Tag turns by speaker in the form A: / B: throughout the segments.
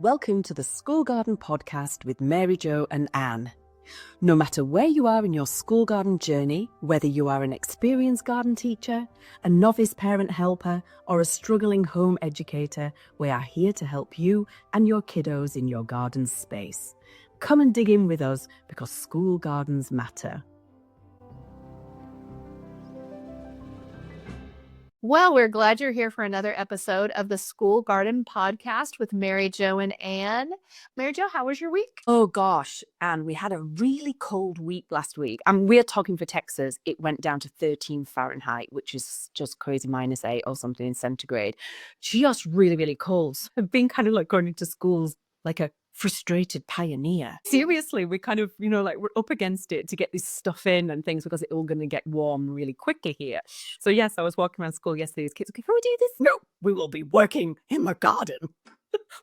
A: Welcome to the School Garden Podcast with Mary Jo and Anne. No matter where you are in your school garden journey, whether you are an experienced garden teacher, a novice parent helper, or a struggling home educator, we are here to help you and your kiddos in your garden space. Come and dig in with us because school gardens matter.
B: Well, we're glad you're here for another episode of the School Garden Podcast with Mary Jo and Anne. Mary Jo, how was your week?
A: Oh gosh, Anne, we had a really cold week last week. And we're talking for Texas, it went down to 13 Fahrenheit, which is just crazy, -8 or something in centigrade. Just really, really cold. So I've been kind of like going into schools like a frustrated pioneer. Seriously, we kind of, we're up against it to get this stuff in and things because it's all going to get warm really quickly here. So yes, I was walking around school yesterday. These kids, okay, can we do this? No, we will be working in the garden.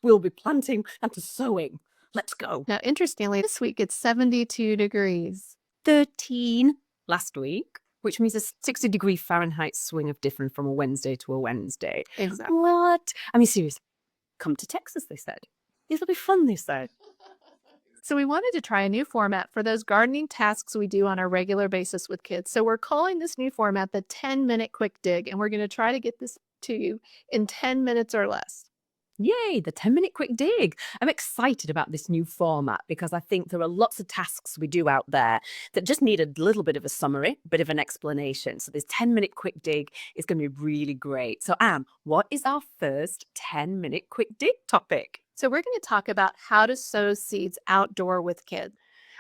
A: We'll be planting and sowing. Let's go.
B: Now, interestingly, this week it's 72 degrees.
A: 13 last week, which means a 60-degree Fahrenheit swing of different from a Wednesday to a Wednesday.
B: Exactly.
A: What? I mean, seriously, come to Texas, they said. It'll be fun, they said.
B: So we wanted to try a new format for those gardening tasks we do on a regular basis with kids. So we're calling this new format the 10-minute quick dig, and we're going to try to get this to you in 10 minutes or less.
A: Yay, the 10-minute quick dig. I'm excited about this new format because I think there are lots of tasks we do out there that just need a little bit of a summary, a bit of an explanation. So this 10-minute quick dig is going to be really great. So Anne, what is our first 10-minute quick dig topic?
B: So we're going to talk about how to sow seeds outdoor with kids.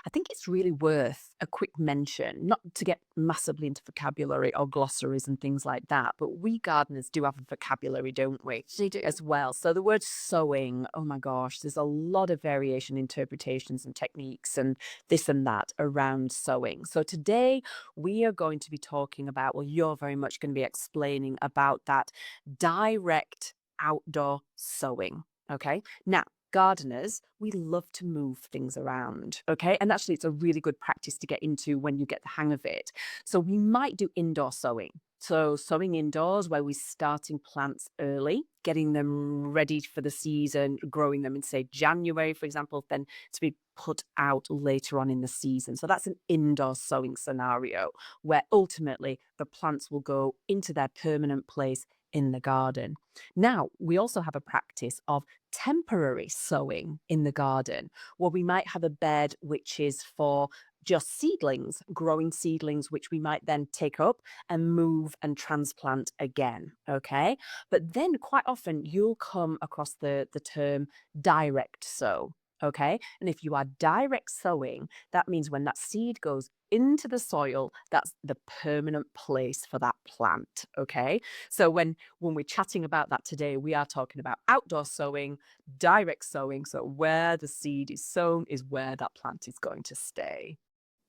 A: I think it's really worth a quick mention, not to get massively into vocabulary or glossaries and things like that, but we gardeners do have a vocabulary, don't we?
B: They do.
A: As well. So the word sowing, oh my gosh, there's a lot of variation, interpretations and techniques and this and that around sowing. So today we are going to be talking about, well, you're very much going to be explaining about that direct outdoor sowing. Okay. Now, gardeners, we love to move things around, okay? And actually, it's a really good practice to get into when you get the hang of it. So we might do indoor sowing. So sowing indoors where we're starting plants early, getting them ready for the season, growing them in, say, January, for example, then to be put out later on in the season. So that's an indoor sowing scenario where ultimately the plants will go into their permanent place in the garden. Now, we also have a practice of temporary sowing in the garden, where we might have a bed which is for just seedlings, growing seedlings, which we might then take up and move and transplant again, okay? But then quite often you'll come across the term direct sow, okay? And if you are direct sowing, that means when that seed goes into the soil, that's the permanent place for that plant, okay? So when we're chatting about that today, we are talking about outdoor sowing, direct sowing. So where the seed is sown is where that plant is going to stay.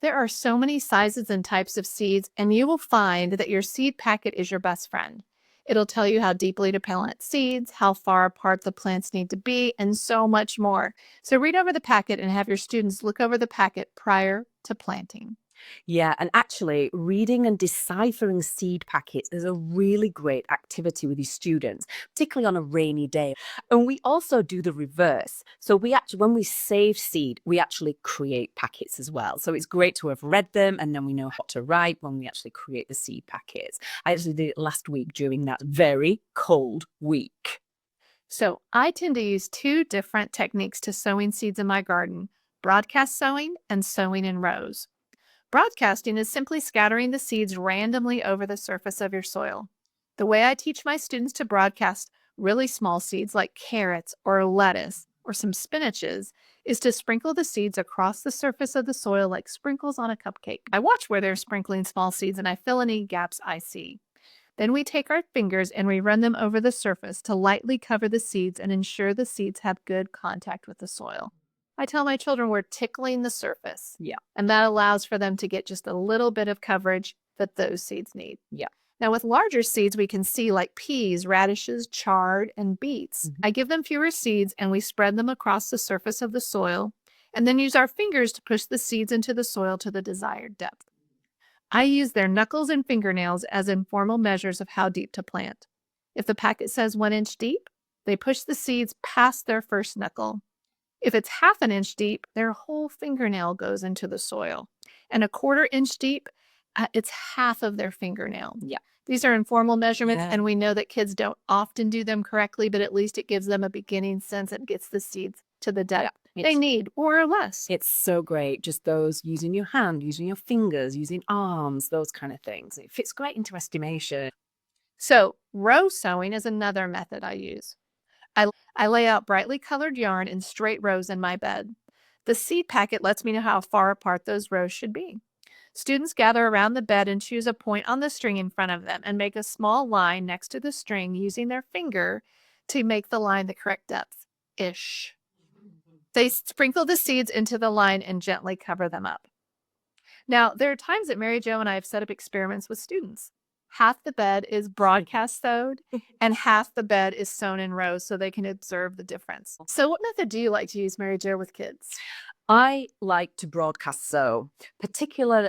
B: There are so many sizes and types of seeds, and you will find that your seed packet is your best friend. It'll tell you how deeply to plant seeds, how far apart the plants need to be, and so much more. So read over the packet and have your students look over the packet prior to planting.
A: Yeah, and actually reading and deciphering seed packets is a really great activity with your students, particularly on a rainy day. And we also do the reverse. So we actually, when we save seed, we actually create packets as well. So it's great to have read them and then we know what to write when we actually create the seed packets. I actually did it last week during that very cold week.
B: So I tend to use two different techniques to sowing seeds in my garden: broadcast sowing and sowing in rows. Broadcasting is simply scattering the seeds randomly over the surface of your soil. The way I teach my students to broadcast really small seeds like carrots or lettuce or some spinaches is to sprinkle the seeds across the surface of the soil like sprinkles on a cupcake. I watch where they're sprinkling small seeds and I fill any gaps I see. Then we take our fingers and we run them over the surface to lightly cover the seeds and ensure the seeds have good contact with the soil. I tell my children we're tickling the surface.
A: Yeah.
B: And that allows for them to get just a little bit of coverage that those seeds need.
A: Yeah.
B: Now, with larger seeds, we can see like peas, radishes, chard, and beets. I give them fewer seeds and we spread them across the surface of the soil and then use our fingers to push the seeds into the soil to the desired depth. I use their knuckles and fingernails as informal measures of how deep to plant. If the packet says 1 inch deep, They push the seeds past their first knuckle. If it's half an inch deep, their whole fingernail goes into the soil. And a quarter inch deep, it's half of their fingernail.
A: Yeah.
B: These are informal measurements,
A: Yeah.
B: and we know that kids don't often do them correctly, but at least it gives them a beginning sense and gets the seeds to the depth they need, more or less.
A: It's so great. Just those using your hand, using your fingers, using arms, those kind of things. It fits great into estimation.
B: So, row sewing is another method I use. I lay out brightly colored yarn in straight rows in my bed. The seed packet lets me know how far apart those rows should be. Students gather around the bed and choose a point on the string in front of them and make a small line next to the string using their finger to make the line the correct depth ish. They sprinkle the seeds into the line and gently cover them up. Now, there are times that Mary Jo and I have set up experiments with students. Half the bed is broadcast sewed and half the bed is sewn in rows so they can observe the difference. So, what method do you like to use, Mary Jo, with kids?
A: I like to broadcast sew, particularly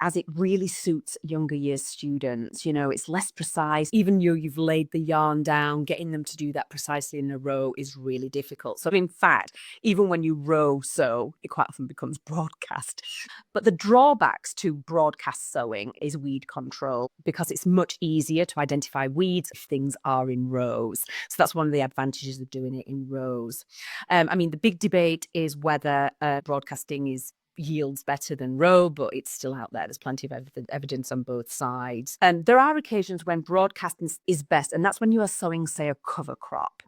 A: as it really suits younger years students. You know, it's less precise. Even though you've laid the yarn down, getting them to do that precisely in a row is really difficult. So in fact, even when you row sew, it quite often becomes broadcast. But the drawbacks to broadcast sewing is weed control because it's much easier to identify weeds if things are in rows. So that's one of the advantages of doing it in rows. I mean, the big debate is whether broadcasting yields better than row, but it's still out there. There's plenty of evidence on both sides. There are occasions when broadcasting is best, and that's when you are sowing, say, a cover crop.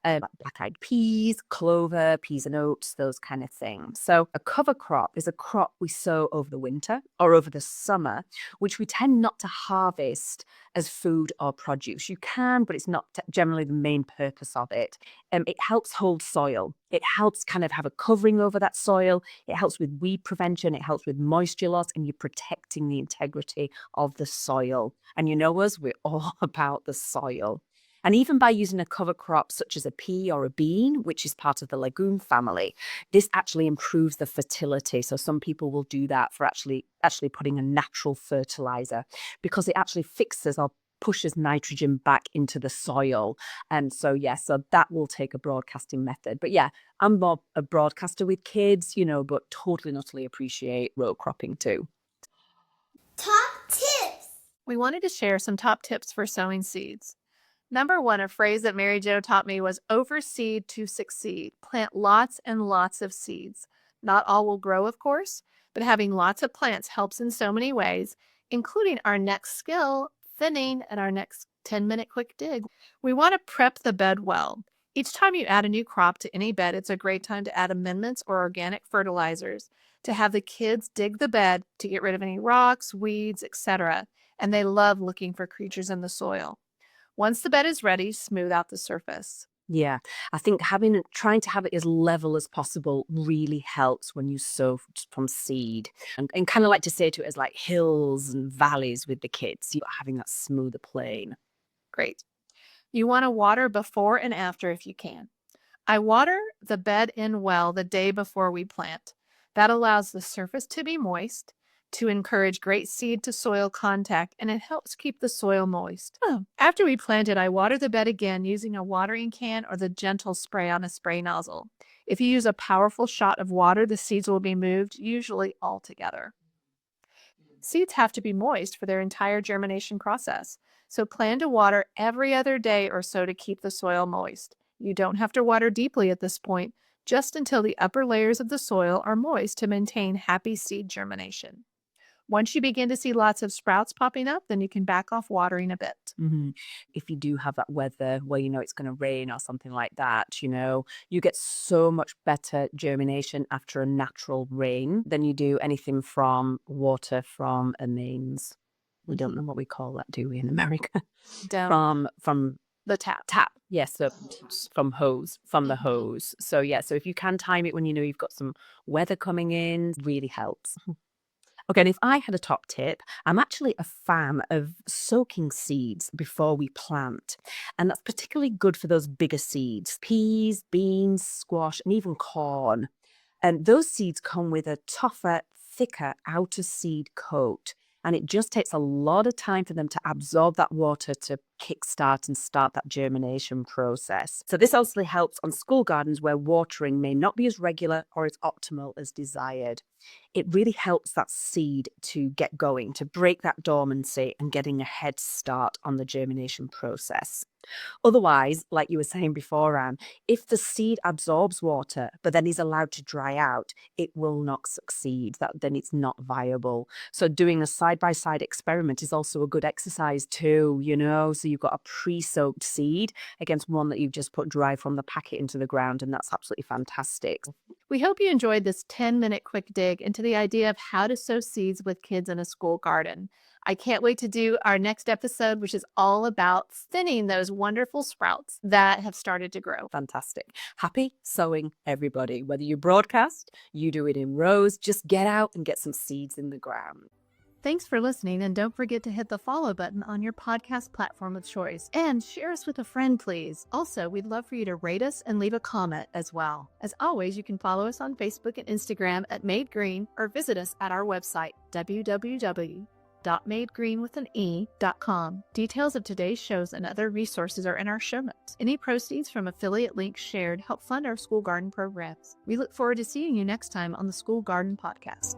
A: Like black-eyed peas, clover, peas and oats, those kind of things. So a cover crop is a crop we sow over the winter or over the summer, which we tend not to harvest as food or produce. You can, but it's not generally the main purpose of it. It helps hold soil. It helps kind of have a covering over that soil. It helps with weed prevention. It helps with moisture loss, and you're protecting the integrity of the soil. And you know us, we're all about the soil. And even by using a cover crop such as a pea or a bean, which is part of the legume family, this actually improves the fertility. So some people will do that for actually putting a natural fertilizer because it actually fixes or pushes nitrogen back into the soil. And so, so that will take a broadcasting method. But yeah, I'm more a broadcaster with kids, but totally and utterly appreciate row cropping too.
C: Top tips.
B: We wanted to share some top tips for sowing seeds. Number one, a phrase that Mary Jo taught me was overseed to succeed. Plant lots and lots of seeds. Not all will grow, of course, but having lots of plants helps in so many ways, including our next skill, thinning, and our next 10-minute quick dig. We want to prep the bed well. Each time you add a new crop to any bed, it's a great time to add amendments or organic fertilizers to have the kids dig the bed to get rid of any rocks, weeds, etc. And they love looking for creatures in the soil. Once the bed is ready, smooth out the surface.
A: Yeah, I think trying to have it as level as possible really helps when you sow from seed, and kind of like to say to it as like hills and valleys with the kids, you're having that smoother plane.
B: Great. You want to water before and after if you can. I water the bed in well the day before we plant. That allows the surface to be moist, to encourage great seed to soil contact, and it helps keep the soil moist. After we plant it, I water the bed again using a watering can or the gentle spray on a spray nozzle. If you use a powerful shot of water, the seeds will be moved, usually all together. Seeds have to be moist for their entire germination process, so plan to water every other day or so to keep the soil moist. You don't have to water deeply at this point, just until the upper layers of the soil are moist to maintain happy seed germination. Once you begin to see lots of sprouts popping up, then you can back off watering a bit.
A: If you do have that weather where it's going to rain or something like that, you get so much better germination after a natural rain than you do anything from water from a mains. We don't know what we call that, do we, in America?
B: Down
A: From
B: the tap.
A: Yes, from the hose. So so if you can time it when you've got some weather coming in, really helps. Okay, and if I had a top tip, I'm actually a fan of soaking seeds before we plant. And that's particularly good for those bigger seeds, peas, beans, squash, and even corn. And those seeds come with a tougher, thicker outer seed coat. And it just takes a lot of time for them to absorb that water to kickstart and start that germination process. So this also helps on school gardens where watering may not be as regular or as optimal as desired. It really helps that seed to get going, to break that dormancy and getting a head start on the germination process. Otherwise, like you were saying before, Anne, if the seed absorbs water but then is allowed to dry out, it will not succeed. Then it's not viable. So doing a side-by-side experiment is also a good exercise too, So you've got a pre-soaked seed against one that you've just put dry from the packet into the ground, and that's absolutely fantastic.
B: We hope you enjoyed this 10-minute quick dig into the idea of how to sow seeds with kids in a school garden. I can't wait to do our next episode, which is all about thinning those wonderful sprouts that have started to grow.
A: Fantastic. Happy sowing, everybody. Whether you broadcast, you do it in rows, just get out and get some seeds in the ground.
B: Thanks for listening, and don't forget to hit the follow button on your podcast platform of choice. And share us with a friend, please. Also, we'd love for you to rate us and leave a comment as well. As always, you can follow us on Facebook and Instagram at Made Green, or visit us at our website, www.madegreen.com. Details of today's shows and other resources are in our show notes. Any proceeds from affiliate links shared help fund our school garden programs. We look forward to seeing you next time on the School Garden Podcast.